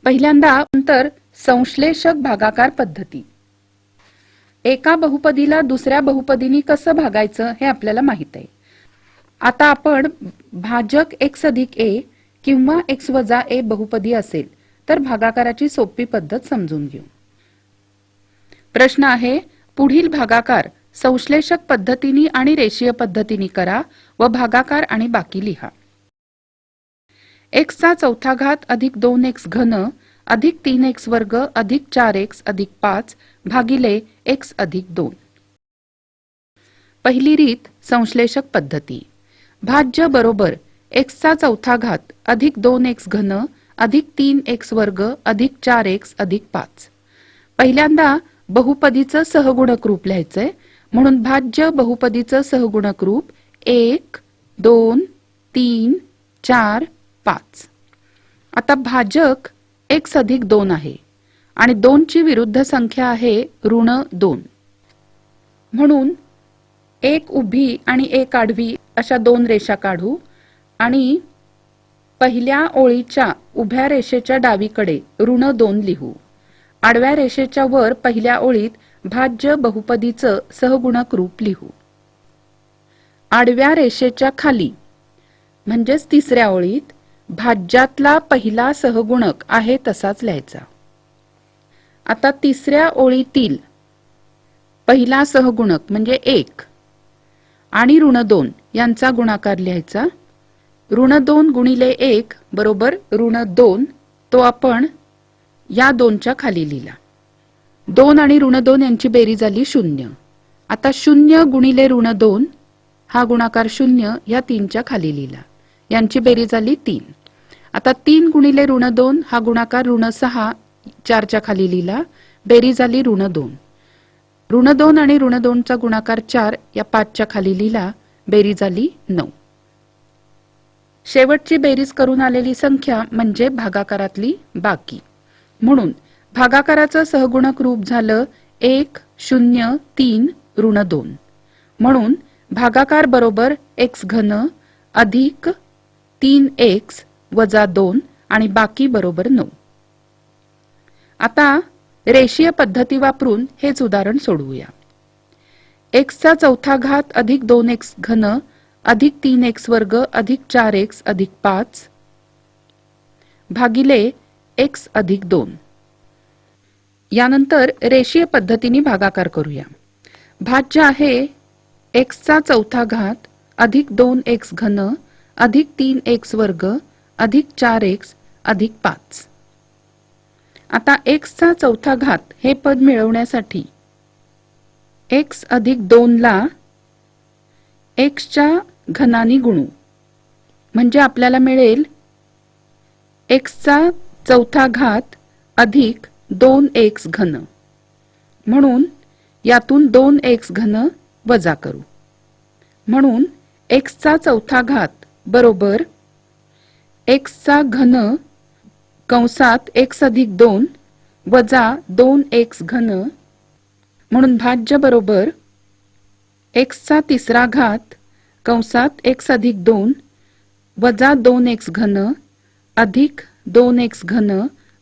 पहिल्यांदा नंतर संश्लेषक भागाकार पद्धती. एका बहुपदीला दुसऱ्या बहुपदीने कसं भागायचं हे आपल्याला माहित आहे. आता आपण भाजक x अधिक a किंवा x वजा a बहुपदी असेल तर भागाकाराची सोपी पद्धत समजून घेऊ. प्रश्न आहे, पुढील भागाकार संश्लेषक पद्धतीने आणि रेषीय पद्धतीने करा व भागाकार आणि बाकी लिहा. x चा चौथा घात अधिक 2x घन अधिक 3x वर्ग अधिक 4x अधिक 5 भागिले x अधिक 2. पहिली रीत संश्लेषक पद्धती. भाज्य बरोबर x चा चौथा घात अधिक 2x घन अधिक 3x वर्ग अधिक 4x अधिक 5. पहिल्यांदा बहुपदीचं सहगुणक रूप लिहायचंय, म्हणून भाज्य बहुपदीचं सहगुणक रूप 1 2 3 4 5. आता भाजक x अधिक 2 आहे आणि 2 ची विरुद्ध संख्या आहे ऋण 2, म्हणून एक उभी आणि एक आडवी अशा दोन रेषा काढू आणि पहिल्या ओळीच्या उभ्या रेषेच्या डावीकडे ऋण 2 लिहू. आडव्या रेषेच्या वर पहिल्या ओळीत भाज्य बहुपदीचं सहगुणक रूप लिहू. आडव्या रेषेच्या खाली म्हणजेच तिसऱ्या ओळीत भाज्यातला पहिला सहगुणक आहे तसाच लिहायचा. आता तिसऱ्या ओळीतील पहिला सहगुणक म्हणजे 1 आणि ऋण 2 यांचा गुणाकार लिहायचा. ऋण 2 गुणिले 1 बरोबर ऋण 2, तो आपण या 2च्या खाली लिहिला. 2 आणि ऋण 2 यांची बेरीज झाली 0. आता 0 गुणिले ऋण 2 हा गुणाकार 0 या 3च्या खाली लिहिला. यांची बेरीज झाली 3. आता 3 गुणिले ऋण 2 हा गुणाकार ऋण 6 4च्या खाली लिहिला. बेरीज झाली ऋण 2. ऋण 2 आणि ऋण 2 चा गुणाकार 4 या 5च्या खाली लिहिला. बेरीज झाली 9. शेवटची बेरीज करून आलेली संख्या म्हणजे भागाकारातली बाकी, म्हणून भागाकाराचं सहगुणक रूप झालं 1 0 3 ऋण 2. म्हणून भागाकार बरोबर x घन अधिक 3x वजा 2 आणि बाकी बरोबर 9. आता रेषीय पद्धती वापरून हेच उदाहरण सोडवूया. x चा चौथा घात अधिक 2x घन अधिक 3x वर्ग अधिक 4x अधिक 5 भागिले x अधिक 2. यानंतर रेषीय पद्धतीने भागाकार करूया. भाज्य आहे x चा चौथा घात अधिक 2x घन अधिक 3x वर्ग अधिक 4x अधिक 5. आता x चा चौथा घात हे पद मिळवण्यासाठी x अधिक 2 ला x च्या घनाने गुणू, म्हणजे आपल्याला मिळेल x चा चौथा घात अधिक 2x घन. म्हणून यातून 2x घन वजा करू, म्हणून x चा चौथा घात बरोबर x चा घन कंसात x अधिक 2 वजा 2x घन, म्हणून भाज्य बरोबर x चा तिसरा घात कंसात x अधिक 2 वजा 2x घन अधिक 2x घन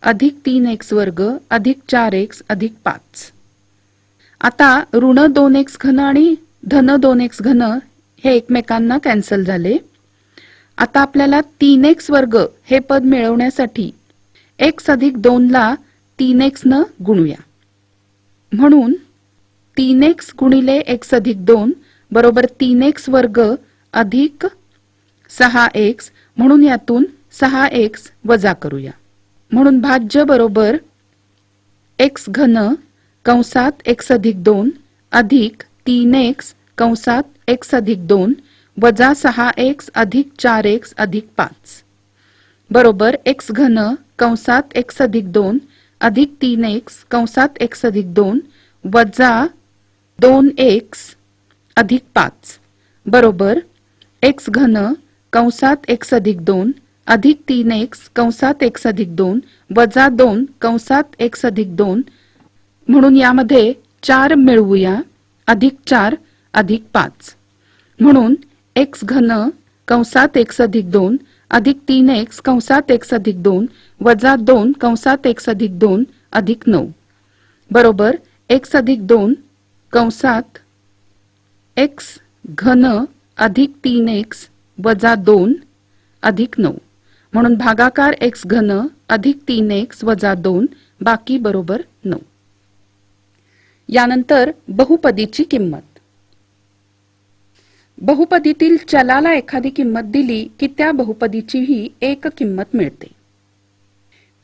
अधिक 3x वर्ग अधिक 4x अधिक 5. आता ऋण 2x घन आणि धन 2x घन हे एकमेकांना कॅन्सल झाले. आता आपल्याला 3x वर्ग हे पद मिळवण्यासाठी x अधिक 2 ला 3x न गुणूया, म्हणून 3x गुणिले x अधिक 2 बरोबर 3x वर्ग अधिक 6x, म्हणून यातून 6x वजा करूया. म्हणून भाज्य बरोबर x घन कंसात x अधिक 2 अधिक 3x कंसात x अधिक 2 वजा 6x अधिक 4x अधिक 5 बरोबर x घन कंसात x अधिक 2 अधिक 3x कंसात x अधिक 2 वजा 2x अधिक 5 बरोबर x घन कंसात x अधिक 2 अधिक 3x कंसात x अधिक 2 वजा 2 कंसात x अधिक 2, म्हणून यामध्ये 4 मिळवूया अधिक 4 अधिक 5, म्हणून x घन कंसात x अधिक 2 अधिक 3x कंसात x अधिक 2 वजा 2 कंसात x अधिक 2 अधिक 9 बरोबर x अधिक 2 कंसात x घन अधिक 3x वजा 2 अधिक 9 म्हणून भागाकार x घन अधिक 3x वजा 2 बाकी बरोबर 9. यानंतर बहुपदीची किंमत. बहुपदीतील चलाला एखादी किंमत दिली की त्या बहुपदीची ही एक किंमत मिळते.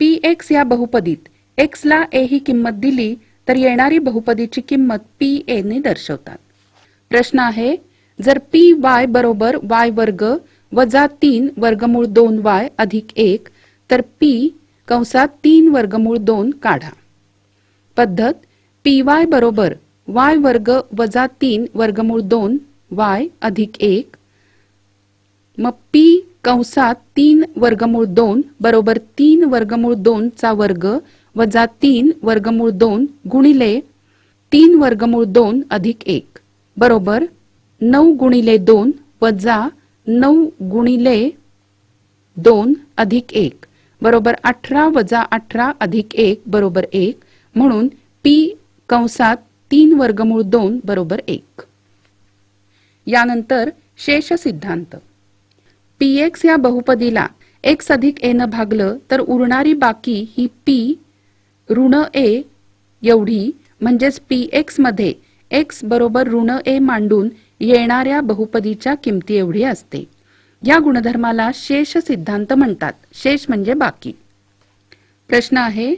px या बहुपदीत x ला a ही किंमत दिली तर येणारी बहुपदीची किंमत pa ने दर्शवतात. प्रश्न आहे जर py बरोबर y वर्ग वजा 3 वर्गमूळ 2y अधिक 1 तर p कंसात 3 वर्गमूळ 2 काढा. पद्धत py बरोबर y वर्ग वजा 3 वर्गमूळ 2 y अधिक 1 मग p कंसात 3 वर्गमूळ 2 बरोबर 3 वर्गमूळ 2 चा वर्ग वजा 3 वर्गमूळ 2 गुणिले 3 वर्गमूळ 2 अधिक 1 बरोबर 9 गुणिले 2 वजा 9 गुणिले 2 अधिक 1 बरोबर 18 वजा 18 अधिक 1 बरोबर 1 म्हणून p कंसात 3 वर्गमूळ 2 बरोबर 1. यानंतर शेष सिद्धांत. px या बहुपदीला x अधिक a न भागलं तर उरणारी बाकी ही p ऋण a एवढी म्हणजेच px मध्ये x बरोबर ऋण a मांडून येणाऱ्या बहुपदीच्या किमती एवढी असते. या गुणधर्माला शेष सिद्धांत म्हणतात. शेष म्हणजे बाकी. प्रश्न आहे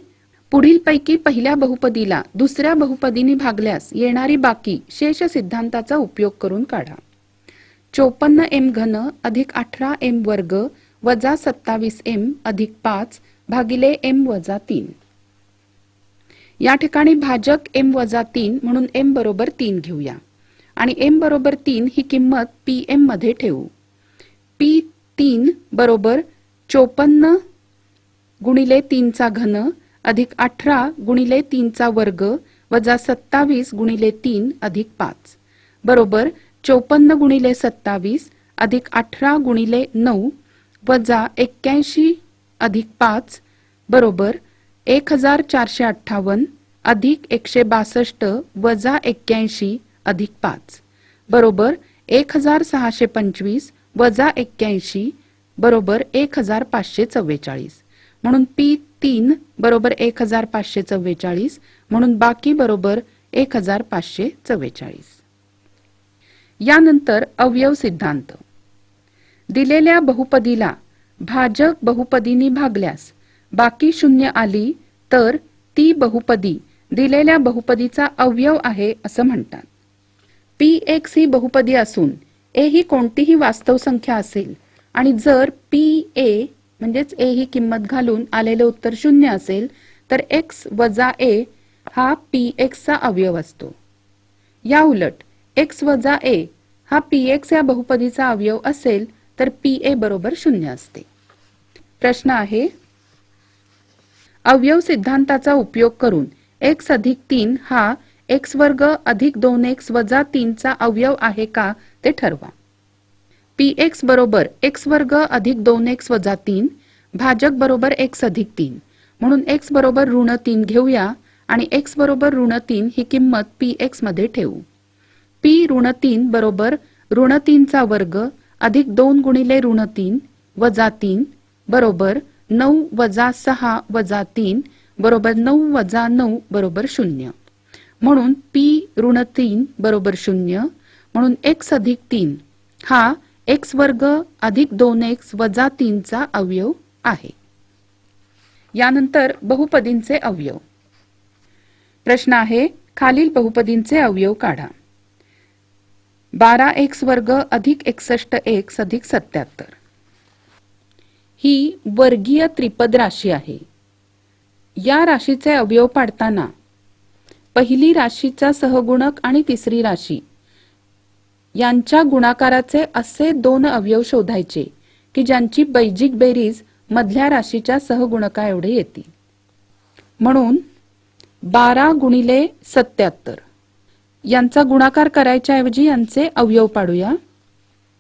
पुढीलपैकी पहिल्या बहुपदीला दुसऱ्या बहुपदीने भागल्यास येणारी बाकी शेष सिद्धांताचा उपयोग करून काढा. 54m घन अधिक 18m वर्ग वजा 27m अधिक 5 भागिले m वजा 3. या ठिकाणी भाजक m वजा 3 म्हणून m बरोबर 3 घेऊया आणि m बरोबर 3 ही किंमत pm मध्ये ठेवू. p3 बरोबर 54 गुणिले 3 चा घन अधिक 18 गुणिले 3 चा वर्ग वजा 27 गुणिले 3 अधिक 5 बरोबर 54 गुणिले 27 अधिक 18 गुणिले 9 वजा 81 अधिक 5 बरोबर 1458 अधिक 162 वजा 81 अधिक 5 बरोबर 1625 वजा 81 बरोबर 1544 म्हणून p3 बरोबर 1544 म्हणून बाकी बरोबर 1544. यानंतर अवयव सिद्धांत. दिलेल्या बहुपदीला भाजक बहुपदीने भागल्यास बाकी शून्य आली तर ती बहुपदी दिलेल्या बहुपदीचा अवयव आहे असं म्हणतात. px ही बहुपदी असून a ही कोणतीही वास्तव संख्या असेल आणि जर pa म्हणजेच a ही किंमत घालून आलेले उत्तर 0 असेल तर x वजा a हा px चा अवयव असतो. या उलट x वजा a हा px या बहुपदीचा अवयव असेल तर pa बरोबर 0 असते. प्रश्न आहे अवयव सिद्धांताचा उपयोग करून x अधिक 3 हा x वर्ग अधिक 2x वजा 3 चा अवयव आहे का ते ठरवा. px बरोबर x वर्ग अधिक 2x वजा 3 भाजक बरोबर x अधिक 3 म्हणून x बरोबर ऋण 3 घेऊया आणि x बरोबर ऋण 3 ही किंमत px मध्ये ठेवू. p ऋण 3 बरोबर ऋण 3 चा वर्ग अधिक 2 गुणिले ऋण 3 वजा 3 बरोबर 9 वजा 6 वजा 3 बरोबर 9 वजा 9 बरोबर 0 म्हणून p ऋण 3 बरोबर 0 म्हणून x अधिक 3 हा x वर्ग अधिक 2x वजा 3 चा अवयव आहे. यानंतर बहुपदींचे अवयव. प्रश्न आहे खालील बहुपदींचे अवयव काढा. 12x वर्ग अधिक 61x अधिक 77 ही वर्गीय त्रिपद राशी आहे. या राशीचे अवयव पाडताना पहिली राशीचा सहगुणक आणि तिसरी राशी यांच्या गुणाकाराचे असे दोन अवयव शोधायचे की ज्यांची बैजिक बेरीज मधल्या राशीच्या सहगुणका एवढे येते. म्हणून 12 गुणिले 77 यांचा गुणाकार करायच्या ऐवजी यांचे अवयव पाडूया.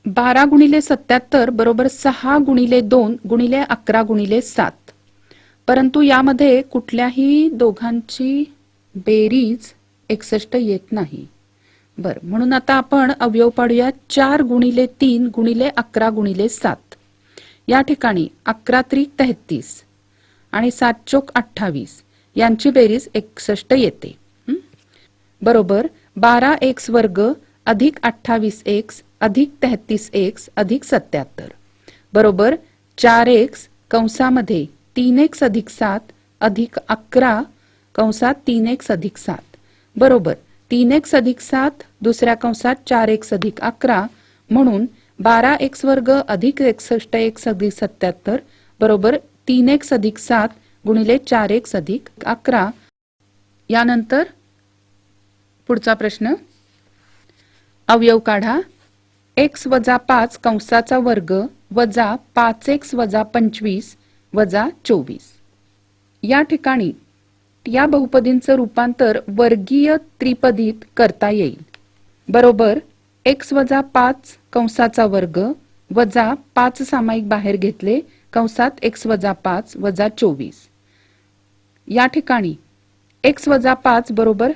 12 गुणिले 77 बरोबर 6 गुणिले 2 गुणिले 11 गुणिले 7. परंतु यामध्ये कुठल्याही दोघांची बेरीज 61 येत नाही. बर, म्हणून आता आपण अवयव पाडूया. 4 गुणिले 3 गुणिले 11 गुणिले 7. या ठिकाणी 11 त्रिक 33 आणि 7 चोक 28 यांची बेरीज 61 येते. बरोबर 12x वर्ग अधिक 28x अधिक 33x अधिक 77 बरोबर 4x कंसामध्ये 3x अधिक 7 अधिक 11 कंसात 3x अधिक 7 बरोबर 3x अधिक 7 दुसऱ्या कंसात 4x अधिक 11 म्हणून 12x वर्ग अधिक 61x अधिक 77 बरोबर 3x अधिक 7 गुणिले 4x अधिक 11. यानंतर पुढचा प्रश्न. अवयव काढा. x वजा 5 कंसाचा वर्ग वजा 5x वजा 25 वजा 24. या ठिकाणी या बहुपदींचं रूपांतर वर्गीय त्रिपदीत करता येईल. बरोबर x वजा 5 कंसाचा वर्ग वजा 5 सामाईक बाहेर घेतले कंसात x वजा 5 वजा 24. या ठिकाणी x वजा 5 बरोबर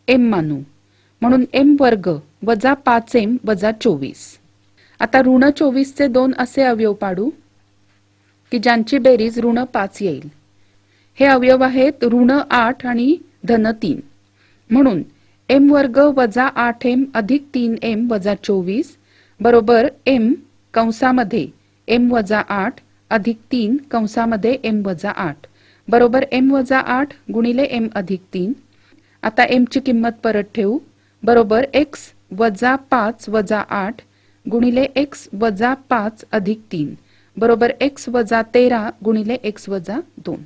m मानू, म्हणून m वर्ग वजा 5m वजा 24. आता ऋण 24 चे 2 असे अवयव पाडू की ज्यांची बेरीज ऋण 5 येईल. हे अवयव आहेत ऋण 8 आणि धन 3. म्हणून m वर्ग वजा 8m अधिक 3m वजा 24 बरोबर m कंसामध्ये m वजा 8 अधिक 3 कंसामध्ये m वजा 8 बरोबर m वजा 8 गुणिले m अधिक 3. आता m ची किंमत परत ठेवू. बरोबर x वजा 5 वजा 8 गुणिले x वजा 5 अधिक 3 बरोबर x वजा 13 गुणिले x वजा 2.